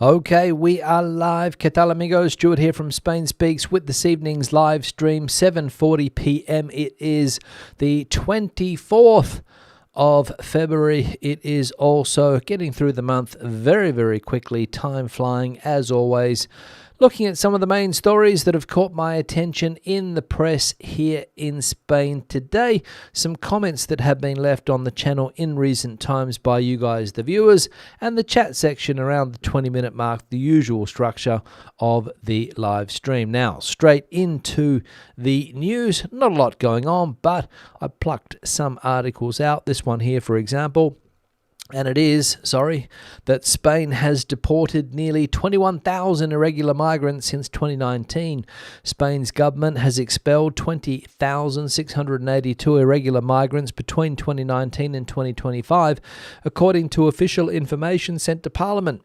Okay, we are live. ¿Qué tal, amigos? Stuart here from Spain Speaks with this evening's live stream, 7:40 p.m. It is the 24th of February. It is also getting through the month very, very quickly. Time flying, as always. Looking at some of the main stories that have caught my attention in the press here in Spain today. Some comments that have been left on the channel in recent times by you guys, the viewers, and the chat section around the 20-minute mark, the usual structure of the live stream. Now, straight into the news. Not a lot going on, but I plucked some articles out. This one here, for example. And it is, that Spain has deported nearly 21,000 irregular migrants since 2019. Spain's government has expelled 20,682 irregular migrants between 2019 and 2025, according to official information sent to Parliament.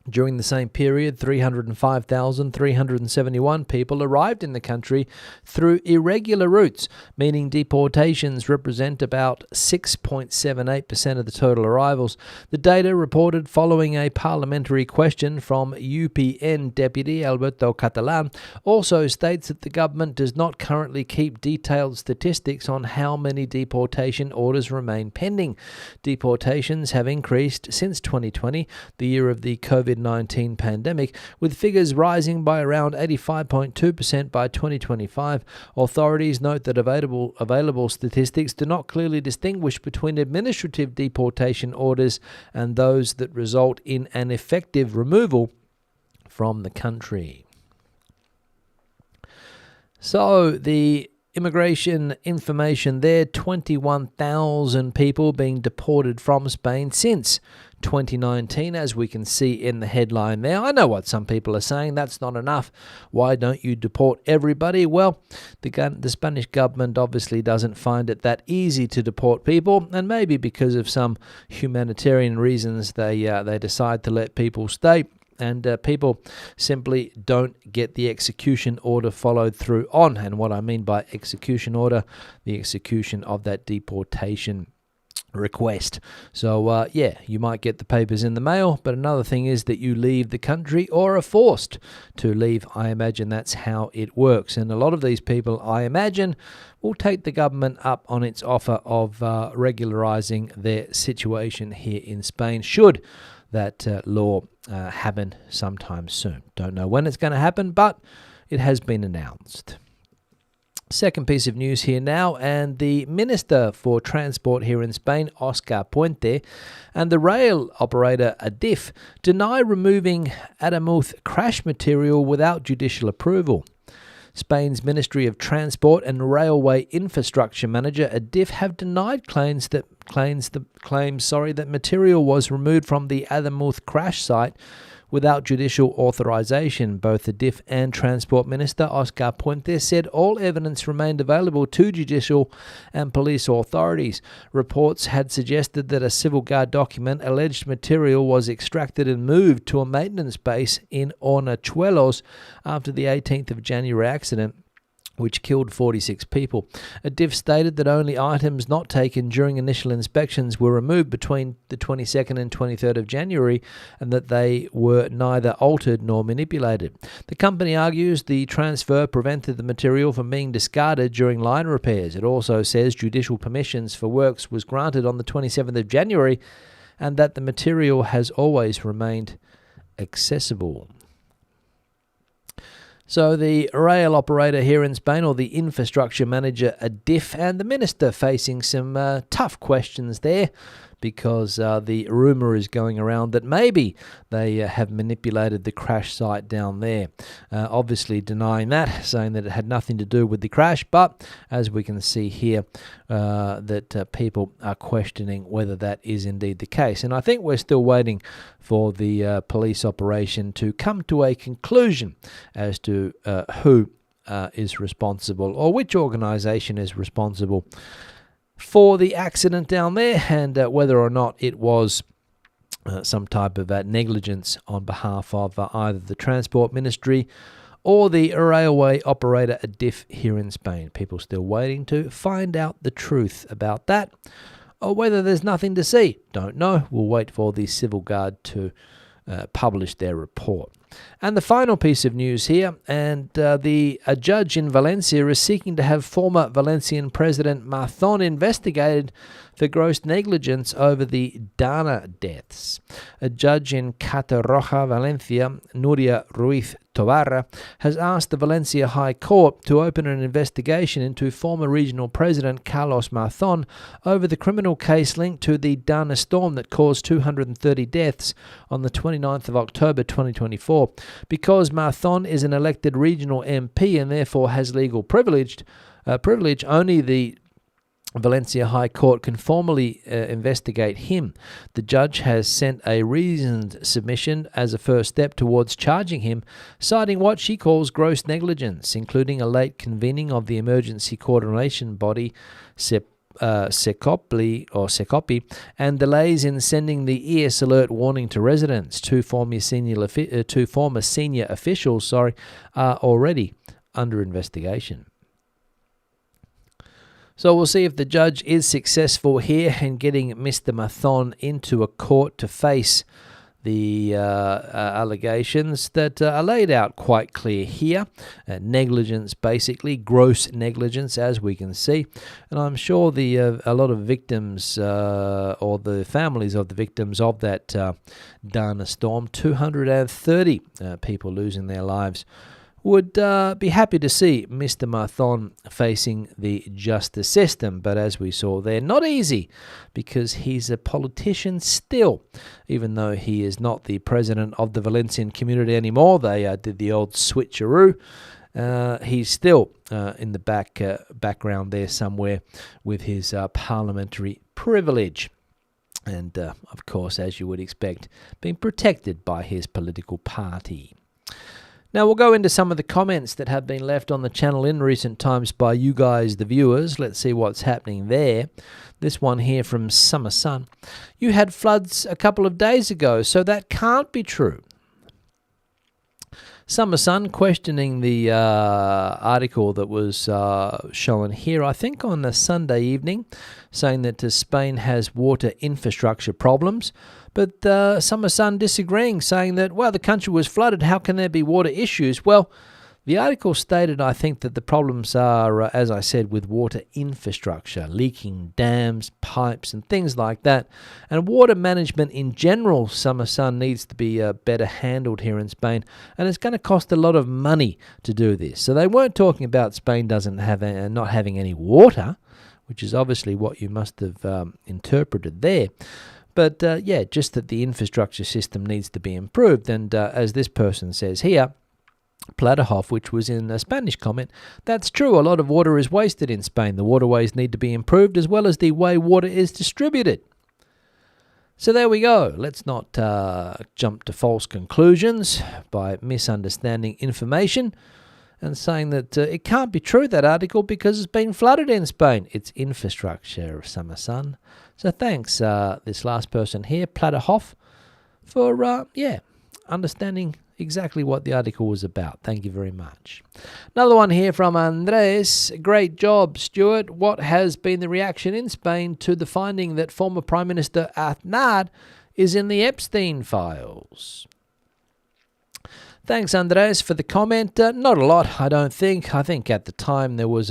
During the same period, 305,371 people arrived in the country through irregular routes, meaning deportations represent about 6.78% of the total arrivals. The data reported following a parliamentary question from UPN Deputy Alberto Catalan also states that the government does not currently keep detailed statistics on how many deportation orders remain pending. Deportations have increased since 2020, the year of the COVID-19 pandemic, with figures rising by around 85.2% by 2025. Authorities note that available statistics do not clearly distinguish between administrative deportation orders and those that result in an effective removal from the country. So the immigration information there, 21,000 people being deported from Spain since 2019, as we can see in the headline there. I know what some people are saying, that's not enough. Why don't you deport everybody? Well, the Spanish government obviously doesn't find it that easy to deport people, and maybe because of some humanitarian reasons they decide to let people stay. And people simply don't get the execution order followed through on. And what I mean by execution order, the execution of that deportation request. So, you might get the papers in the mail, but another thing is that you leave the country or are forced to leave. I imagine that's how it works. And a lot of these people, I imagine, will take the government up on its offer of regularizing their situation here in Spain, should that law happen sometime soon. Don't know when it's going to happen, but it has been announced. Second piece of news here now, and the Minister for Transport here in Spain, Oscar Puente, and the rail operator Adif deny removing Adamuz crash material without judicial approval. Spain's Ministry of Transport and Railway Infrastructure Manager Adif have denied claims that material was removed from the Adamuz crash site without judicial authorization. Both Adif and Transport Minister Oscar Puente said all evidence remained available to judicial and police authorities. Reports had suggested that a civil guard document alleged material was extracted and moved to a maintenance base in Hornachuelos after the 18th of January accident, which killed 46 people. Adif stated that only items not taken during initial inspections were removed between the 22nd and 23rd of January, and that they were neither altered nor manipulated. The company argues the transfer prevented the material from being discarded during line repairs. It also says judicial permissions for works was granted on the 27th of January, and that the material has always remained accessible. So the rail operator here in Spain, or the infrastructure manager Adif, and the minister facing some tough questions there, because the rumour is going around that maybe they have manipulated the crash site down there. Obviously denying that, saying that it had nothing to do with the crash, but as we can see here, that people are questioning whether that is indeed the case. And I think we're still waiting for the police operation to come to a conclusion as to who is responsible, or which organisation is responsible for the accident down there, and whether or not it was some type of negligence on behalf of either the Transport Ministry or the railway operator Adif here in Spain. People still waiting to find out the truth about that, or whether there's nothing to see. Don't know. We'll wait for the civil guard to published their report. And the final piece of news here, and a judge in Valencia is seeking to have former Valencian President Mazón investigated for gross negligence over the Dana deaths. A judge in Catarroja, Valencia, Nuria Ruiz Tobarra, has asked the Valencia High Court to open an investigation into former regional president Carlos Mazón over the criminal case linked to the Dana storm that caused 230 deaths on the 29th of October 2024. Because Mazón is an elected regional MP and therefore has legal privilege, only the Valencia High Court can formally investigate him. The judge has sent a reasoned submission as a first step towards charging him, citing what she calls gross negligence, including a late convening of the emergency coordination body Secopi, and delays in sending the ES alert warning to residents. Two former senior officials are already under investigation. So we'll see if the judge is successful here in getting Mr. Mazón into a court to face the allegations that are laid out quite clear here. Negligence, basically, gross negligence, as we can see. And I'm sure a lot of victims or the families of the victims of that Dana storm, 230 people losing their lives, would be happy to see Mr. Mazón facing the justice system. But as we saw there, not easy, because he's a politician still, even though he is not the president of the Valencian community anymore. They did the old switcheroo. He's still in the background there somewhere with his parliamentary privilege. And, of course, as you would expect, being protected by his political party. Now we'll go into some of the comments that have been left on the channel in recent times by you guys, the viewers. Let's see what's happening there. This one here from Summer Sun. You had floods a couple of days ago, so that can't be true. Summer Sun questioning the article that was shown here, I think on a Sunday evening, saying that Spain has water infrastructure problems. But Summer Sun disagreeing, saying that, well, the country was flooded, how can there be water issues? Well, the article stated, I think, that the problems are, as I said, with water infrastructure, leaking dams, pipes, and things like that. And water management in general, Summer Sun, needs to be better handled here in Spain. And it's going to cost a lot of money to do this. So they weren't talking about Spain not having any water, which is obviously what you must have interpreted there. But, just that the infrastructure system needs to be improved. And as this person says here, Platerhoff, which was in a Spanish comment, that's true. A lot of water is wasted in Spain. The waterways need to be improved, as well as the way water is distributed. So there we go. Let's not jump to false conclusions by misunderstanding information and saying that it can't be true, that article, because it's been flooded in Spain. It's infrastructure, Summer Sun. So thanks, this last person here, Platerhoff, for, understanding exactly what the article was about. Thank you very much. Another one here from Andres. Great job, Stuart. What has been the reaction in Spain to the finding that former Prime Minister Aznar is in the Epstein files? Thanks, Andres, for the comment. Not a lot, I don't think. I think at the time there was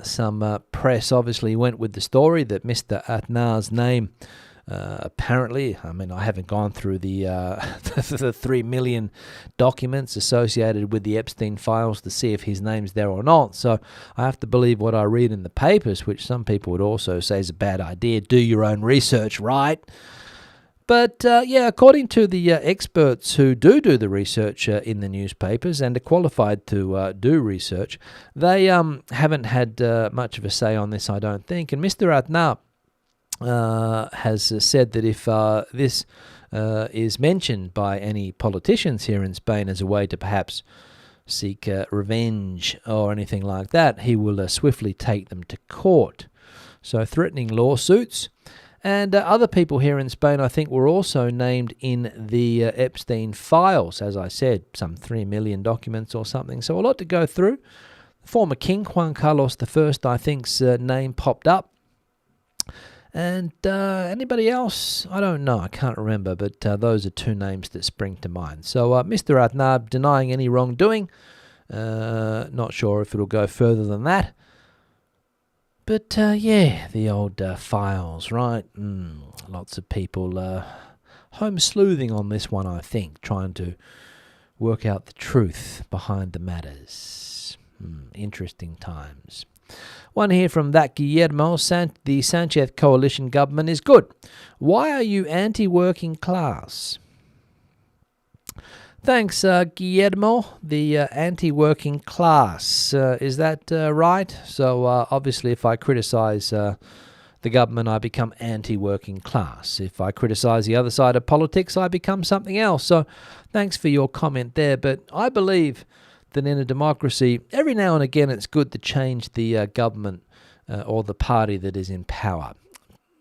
some press obviously went with the story that Mr. Aznar's name apparently, I mean, I haven't gone through the 3 million documents associated with the Epstein files to see if his name's there or not. So I have to believe what I read in the papers, which some people would also say is a bad idea. Do your own research, right? But, according to the experts who do the research in the newspapers and are qualified to do research, they haven't had much of a say on this, I don't think. And Mr. Aznar has said that if this is mentioned by any politicians here in Spain as a way to perhaps seek revenge or anything like that, he will swiftly take them to court. So threatening lawsuits. And other people here in Spain, I think, were also named in the Epstein files. As I said, some 3 million documents or something. So a lot to go through. The former king, Juan Carlos I, I think's name popped up. And anybody else? I don't know. I can't remember, but those are two names that spring to mind. So Mr. Atnab denying any wrongdoing. Not sure if it'll go further than that. But yeah, the old files, right? Lots of people home sleuthing on this one, I think, trying to work out the truth behind the matters. Interesting times. One here from that Guillermo. The Sanchez coalition government is good. Why are you anti-working class? Thanks, Guillermo. The anti-working class. Is that right? So obviously if I criticise the government, I become anti-working class. If I criticise the other side of politics, I become something else. So thanks for your comment there. But I believe that in a democracy, every now and again it's good to change the government or the party that is in power.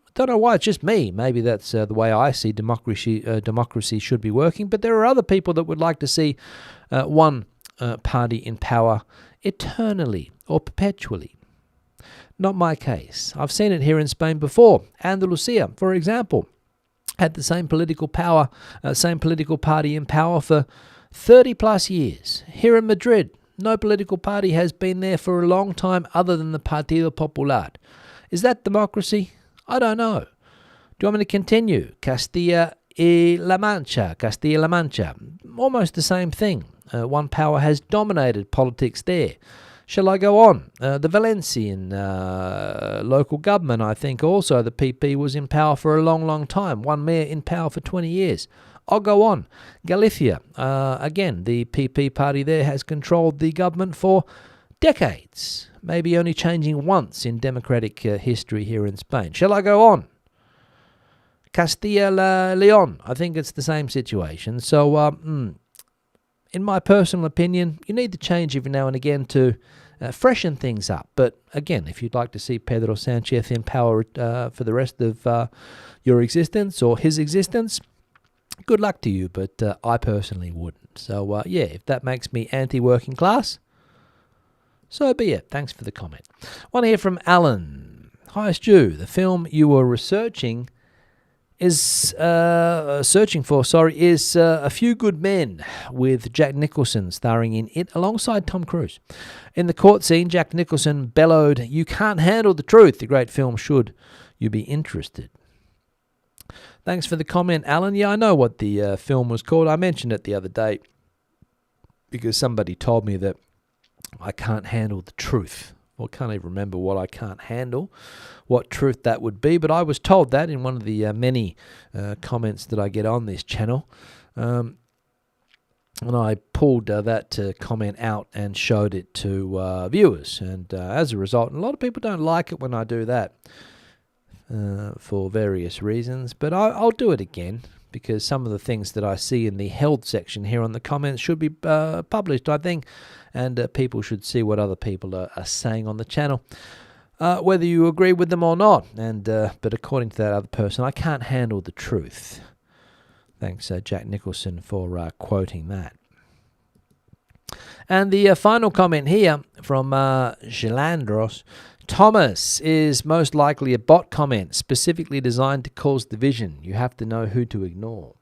I don't know why, it's just me. Maybe that's the way I see democracy should be working. But there are other people that would like to see one party in power eternally or perpetually. Not my case. I've seen it here in Spain before. Andalusia, for example, had the same political party in power for 30 plus years. Here in Madrid, no political party has been there for a long time other than the Partido Popular. Is that democracy? I don't know. Do you want me to continue? Castilla-La Mancha, almost the same thing. One power has dominated politics there. Shall I go on? The Valencian local government, I think also the PP was in power for a long, long time. One mayor in power for 20 years. I'll go on. Galicia, again, the PP party there has controlled the government for decades, maybe only changing once in democratic history here in Spain. Shall I go on? Castilla-León, I think it's the same situation. So, in my personal opinion, you need to change every now and again to freshen things up. But again, if you'd like to see Pedro Sanchez in power for the rest of your existence or his existence, good luck to you, but I personally wouldn't. So, yeah, if that makes me anti-working class, so be it. Thanks for the comment. One here from Alan. Hi, Stu. The film you were researching is A Few Good Men with Jack Nicholson starring in it alongside Tom Cruise. In the court scene, Jack Nicholson bellowed, "You can't handle the truth." The great film, should you be interested. Thanks for the comment, Alan. Yeah, I know what the film was called. I mentioned it the other day because somebody told me that I can't handle the truth. Well, I can't even remember what I can't handle, what truth that would be, but I was told that in one of the many comments that I get on this channel. And I pulled that comment out and showed it to viewers. And as a result, a lot of people don't like it when I do that for various reasons. But I'll do it again because some of the things that I see in the held section here on the comments should be published, I think. And people should see what other people are saying on the channel, whether you agree with them or not. And but according to that other person, I can't handle the truth. Thanks, Jack Nicholson, for quoting that. And the final comment here from Gelandros. Thomas is most likely a bot comment, specifically designed to cause division. You have to know who to ignore.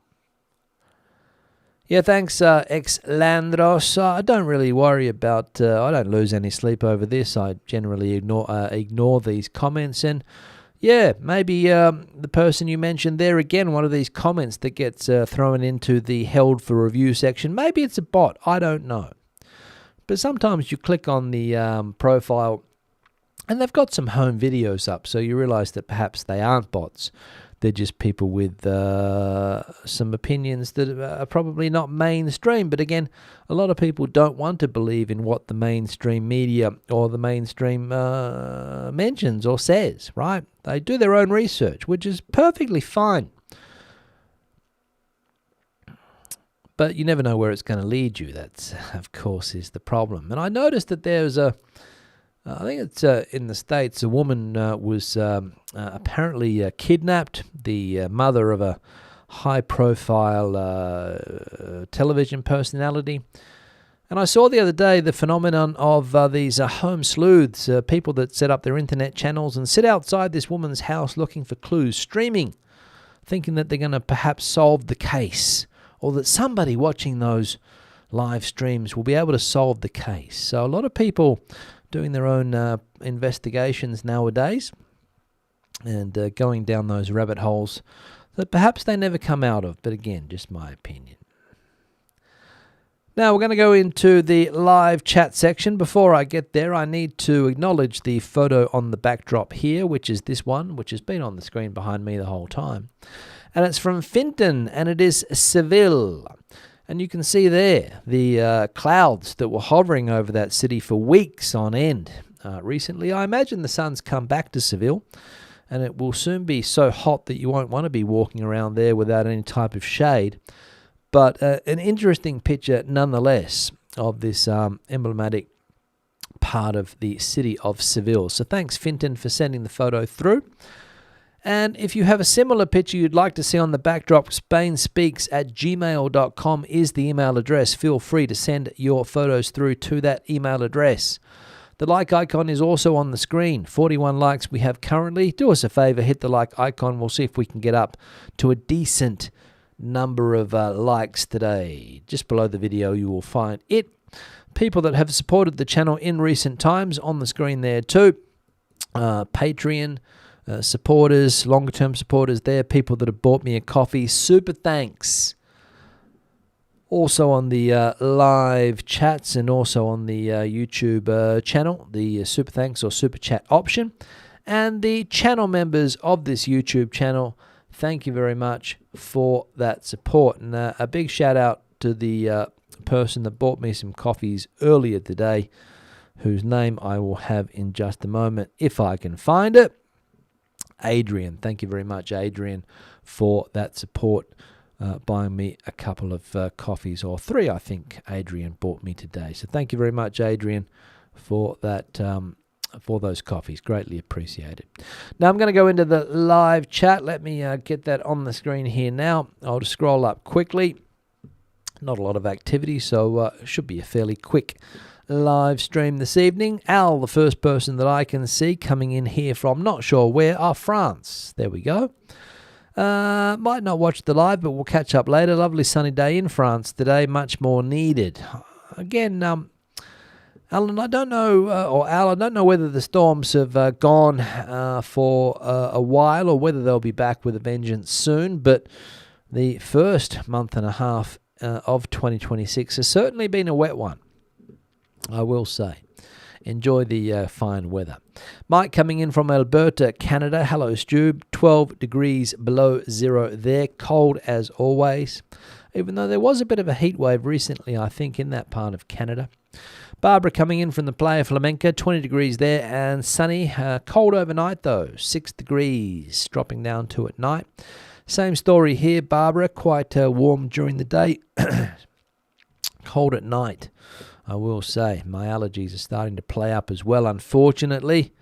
Yeah, thanks, Ex-Landros. I don't really worry about, I don't lose any sleep over this. I generally ignore these comments. And yeah, maybe the person you mentioned there, again, one of these comments that gets thrown into the held for review section, maybe it's a bot. I don't know. But sometimes you click on the profile and they've got some home videos up, so you realize that perhaps they aren't bots. They're just people with some opinions that are probably not mainstream. But again, a lot of people don't want to believe in what the mainstream media or the mainstream mentions or says, right? They do their own research, which is perfectly fine. But you never know where it's going to lead you. That's, of course, is the problem. And I noticed that there's I think it's in the States, a woman was apparently kidnapped, the mother of a high-profile television personality. And I saw the other day the phenomenon of these home sleuths, people that set up their internet channels and sit outside this woman's house looking for clues, streaming, thinking that they're going to perhaps solve the case, or that somebody watching those live streams will be able to solve the case. So a lot of people doing their own investigations nowadays and going down those rabbit holes that perhaps they never come out of. But again, just my opinion. Now we're going to go into the live chat section. Before I get there, I need to acknowledge the photo on the backdrop here, which is this one, which has been on the screen behind me the whole time. And it's from Finton, and it is Seville. And you can see there the clouds that were hovering over that city for weeks on end recently. I imagine the sun's come back to Seville, and it will soon be so hot that you won't want to be walking around there without any type of shade. But an interesting picture nonetheless of this emblematic part of the city of Seville. So thanks, Finton, for sending the photo through. And if you have a similar picture you'd like to see on the backdrop, spainspeaks@gmail.com is the email address. Feel free to send your photos through to that email address. The like icon is also on the screen. 41 likes we have currently. Do us a favor, hit the like icon. We'll see if we can get up to a decent number of likes today. Just below the video you will find it. People that have supported the channel in recent times on the screen there too. Patreon supporters, longer term supporters there, people that have bought me a coffee, super thanks. Also on the live chats and also on the YouTube channel, the super thanks or super chat option. And the channel members of this YouTube channel, thank you very much for that support. And a big shout out to the person that bought me some coffees earlier today, whose name I will have in just a moment if I can find it. Adrian. Thank you very much, Adrian, for that support, buying me a couple of coffees, or 3 I think Adrian bought me today. So thank you very much, Adrian, for that. For those coffees. Greatly appreciated. Now I'm going to go into the live chat. Let me get that on the screen here now. I'll just scroll up quickly. Not a lot of activity, so it should be a fairly quick live stream this evening. Al, the first person that I can see coming in here from not sure where, France. There we go. Might not watch the live, but we'll catch up later. Lovely sunny day in France today, much more needed. Again, Alan, I don't know, Al, I don't know whether the storms have gone for a while or whether they'll be back with a vengeance soon, but the first month and a half of 2026 has certainly been a wet one, I will say. Enjoy the fine weather. Mike coming in from Alberta, Canada. Hello, Stu. 12 degrees below zero there. Cold as always, even though there was a bit of a heat wave recently, I think, in that part of Canada. Barbara coming in from the Playa Flamenca, 20 degrees there and sunny. Cold overnight though, 6 degrees, dropping down to at night. Same story here, Barbara, quite warm during the day. Cold at night, I will say. My allergies are starting to play up as well, unfortunately.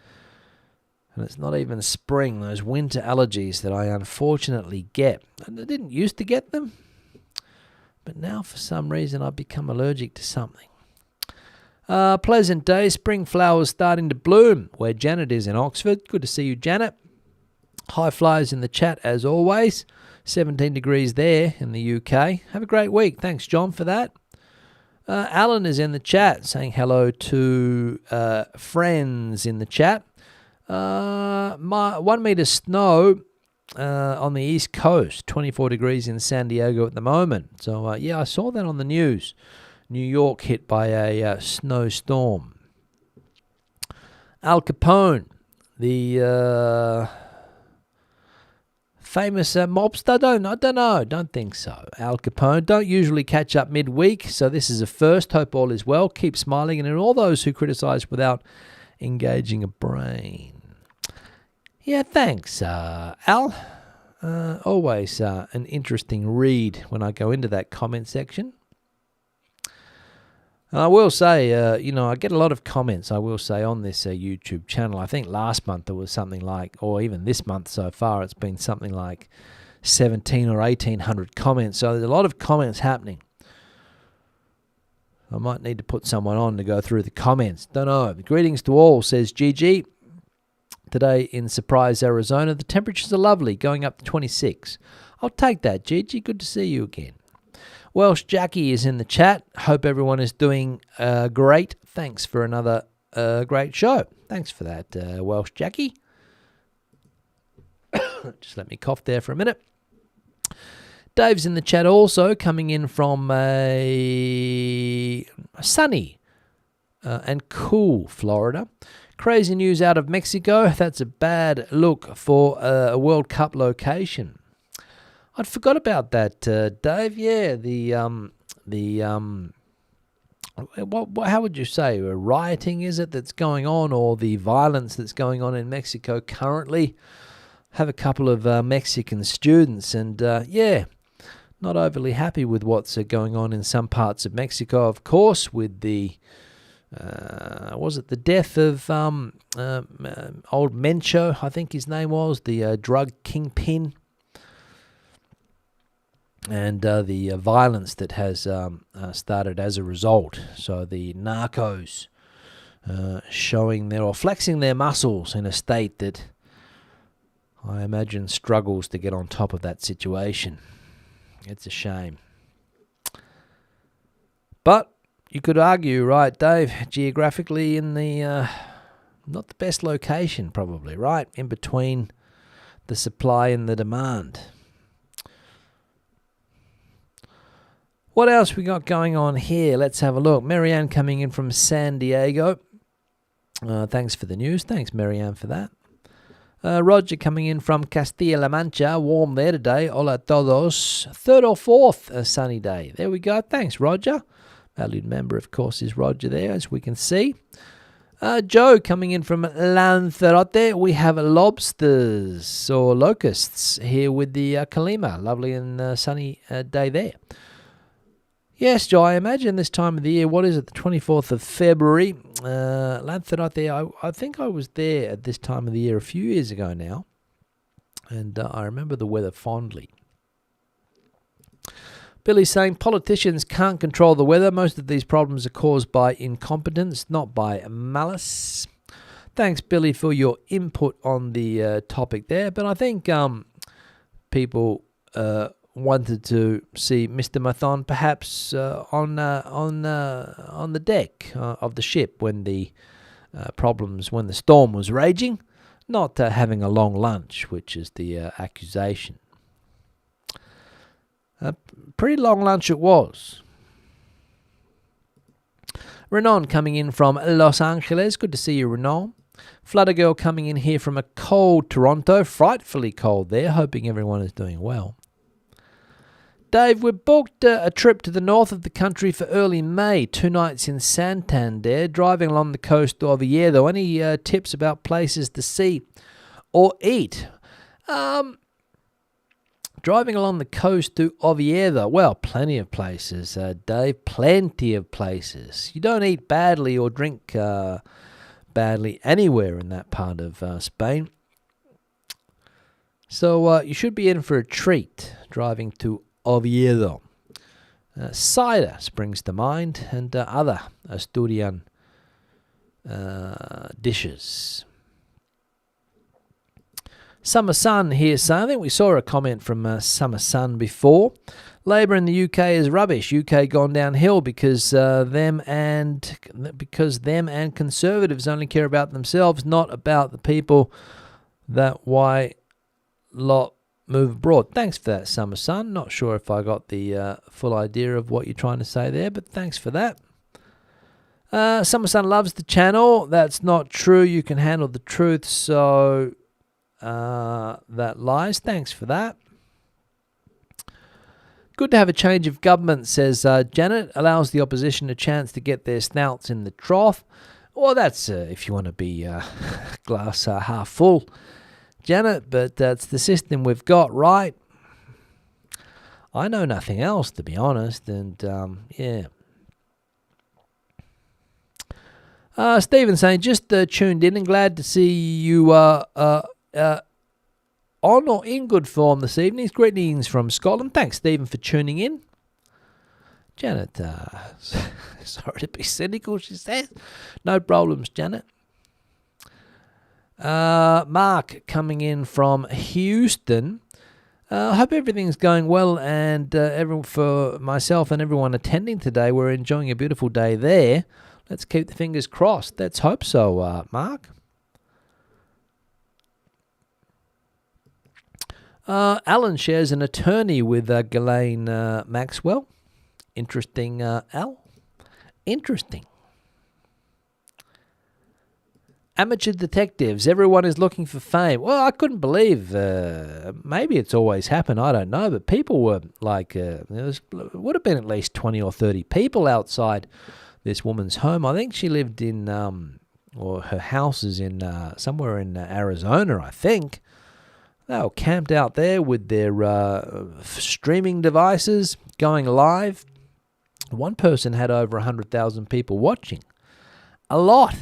And it's not even spring, those winter allergies that I unfortunately get. And I didn't used to get them, but now for some reason I've become allergic to something. Pleasant day, spring flowers starting to bloom where Janet is in Oxford. Good to see you, Janet. High flyers in the chat as always. 17 degrees there in the UK. Have a great week. Thanks, John, for that. Alan is in the chat saying hello to friends in the chat. 1 meter snow on the east coast. 24 degrees in San Diego at the moment. So, yeah, I saw that on the news. New York hit by a snowstorm. Al Capone, the famous mobster, I don't think so. Al Capone, don't usually catch up midweek, so this is a first. Hope all is well. Keep smiling, and all those who criticize without engaging a brain. Yeah, thanks, Al. Always an interesting read when I go into that comment section. And I will say, I get a lot of comments, I will say, on this YouTube channel. I think last month there was something like, or even this month so far, it's been something like 17 or 1,800 comments. So there's a lot of comments happening. I might need to put someone on to go through the comments. Don't know. Greetings to all, says GG. Today in Surprise, Arizona, the temperatures are lovely, going up to 26. I'll take that, GG. Good to see you again. Welsh Jackie is in the chat. Hope everyone is doing great. Thanks for another great show. Thanks for that, Welsh Jackie. Just let me cough there for a minute. Dave's in the chat also, coming in from a sunny and cool Florida. Crazy news out of Mexico. That's a bad look for a World Cup location. I'd forgot about that, Dave. Yeah, how would you say, rioting is it that's going on, or the violence that's going on in Mexico currently? Have a couple of Mexican students, and not overly happy with what's going on in some parts of Mexico, of course, with the was it the death of old Mencho, I think his name was, the drug kingpin, and the violence that has started as a result. So the narcos showing their, or flexing their muscles in a state that I imagine struggles to get on top of that situation. It's a shame. But you could argue, right, Dave, geographically in the not the best location probably, right? In between the supply and the demand. What else we got going on here? Let's have a look. Marianne coming in from San Diego. Thanks for the news. Thanks, Marianne, for that. Roger coming in from Castilla-La Mancha. Warm there today. Hola todos. Third or fourth sunny day. There we go. Thanks, Roger. Valued member, of course, is Roger there, as we can see. Joe coming in from Lanzarote. We have lobsters or locusts here with the Kalima. Lovely and sunny day there. Yes, Joe, I imagine this time of the year, what is it, the 24th of February, Lanzarote, I think I was there at this time of the year a few years ago now, and I remember the weather fondly. Billy's saying politicians can't control the weather. Most of these problems are caused by incompetence, not by malice. Thanks, Billy, for your input on the topic there, but I think people wanted to see Mr. Mathon perhaps on the deck of the ship when the when the storm was raging, not having a long lunch, which is the accusation. A pretty long lunch it was. Renan coming in from Los Angeles. Good to see you, Renan. Flutter Girl coming in here from a cold Toronto. Frightfully cold there. Hoping everyone is doing well. Dave, we've booked a trip to the north of the country for early May, 2 nights in Santander, driving along the coast of Oviedo. Any tips about places to see or eat? Driving along the coast to Oviedo, well, plenty of places, Dave, plenty of places. You don't eat badly or drink badly anywhere in that part of Spain. So you should be in for a treat driving to Oviedo. Cider springs to mind, and other Asturian dishes. Summer Sun here saying, I think we saw a comment from Summer Sun before. Labour in the UK is rubbish. UK gone downhill because them and Conservatives only care about themselves, not about the people. That why lot move abroad. Thanks for that, Summer Sun. Not sure if I got the full idea of what you're trying to say there, but thanks for that. Summer Sun loves the channel. That's not true. You can handle the truth, so that lies. Thanks for that. Good to have a change of government, says Janet. Allows the opposition a chance to get their snouts in the trough. Well, that's if you want to be glass half full, Janet, but that's the system we've got, right? I know nothing else, to be honest, and yeah. Stephen saying, just tuned in and glad to see you on or in good form this evening. Greetings from Scotland. Thanks, Stephen, for tuning in. Janet, sorry to be cynical, she says. No problems, Janet. Mark coming in from Houston. I hope everything's going well, and for myself and everyone attending today, we're enjoying a beautiful day there. Let's keep the fingers crossed. Let's hope so, Mark. Alan shares an attorney with Ghislaine Maxwell. Interesting, Al. Interesting. Amateur detectives. Everyone is looking for fame. Well, I couldn't believe. Maybe it's always happened. I don't know. But people were like, there would have been at least 20 or 30 people outside this woman's home. I think she lived in, or her house is in somewhere in Arizona, I think. They were camped out there with their streaming devices going live. One person had over 100,000 people watching. A lot.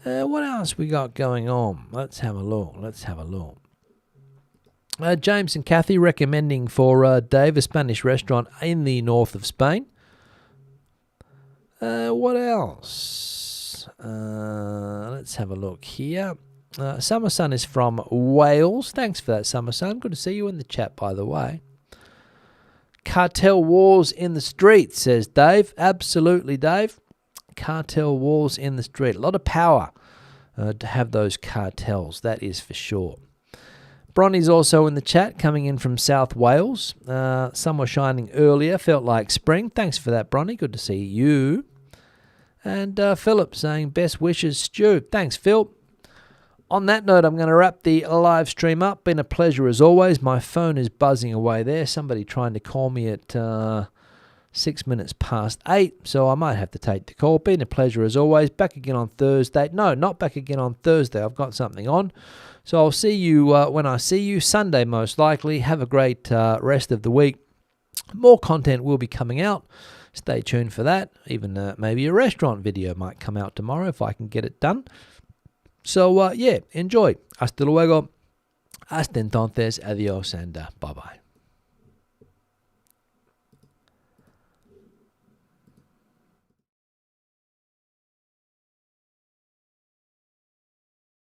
What else we got going on? Let's have a look. James and Kathy recommending for Dave a Spanish restaurant in the north of Spain. What else? Let's have a look here. Summer Sun is from Wales. Thanks for that, Summer Sun. Good to see you in the chat, by the way. Cartel wars in the street, says Dave. Absolutely, Dave. Cartel wars in the street. A lot of power to have those cartels, that is for sure. Bronny's also in the chat, coming in from South Wales. Sun was shining earlier, felt like spring. Thanks for that, Bronny. Good to see you. And Philip saying, best wishes, Stu. Thanks, Phil. On that note, I'm going to wrap the live stream up. Been a pleasure as always. My phone is buzzing away there. Somebody trying to call me at 6 minutes past 8, so I might have to take the call. Been a pleasure as always. Back again on Thursday. No, not back again on Thursday. I've got something on. So I'll see you when I see you. Sunday most likely. Have a great rest of the week. More content will be coming out. Stay tuned for that. Even maybe a restaurant video might come out tomorrow if I can get it done. So, yeah, enjoy. Hasta luego. Hasta entonces. Adios and bye-bye.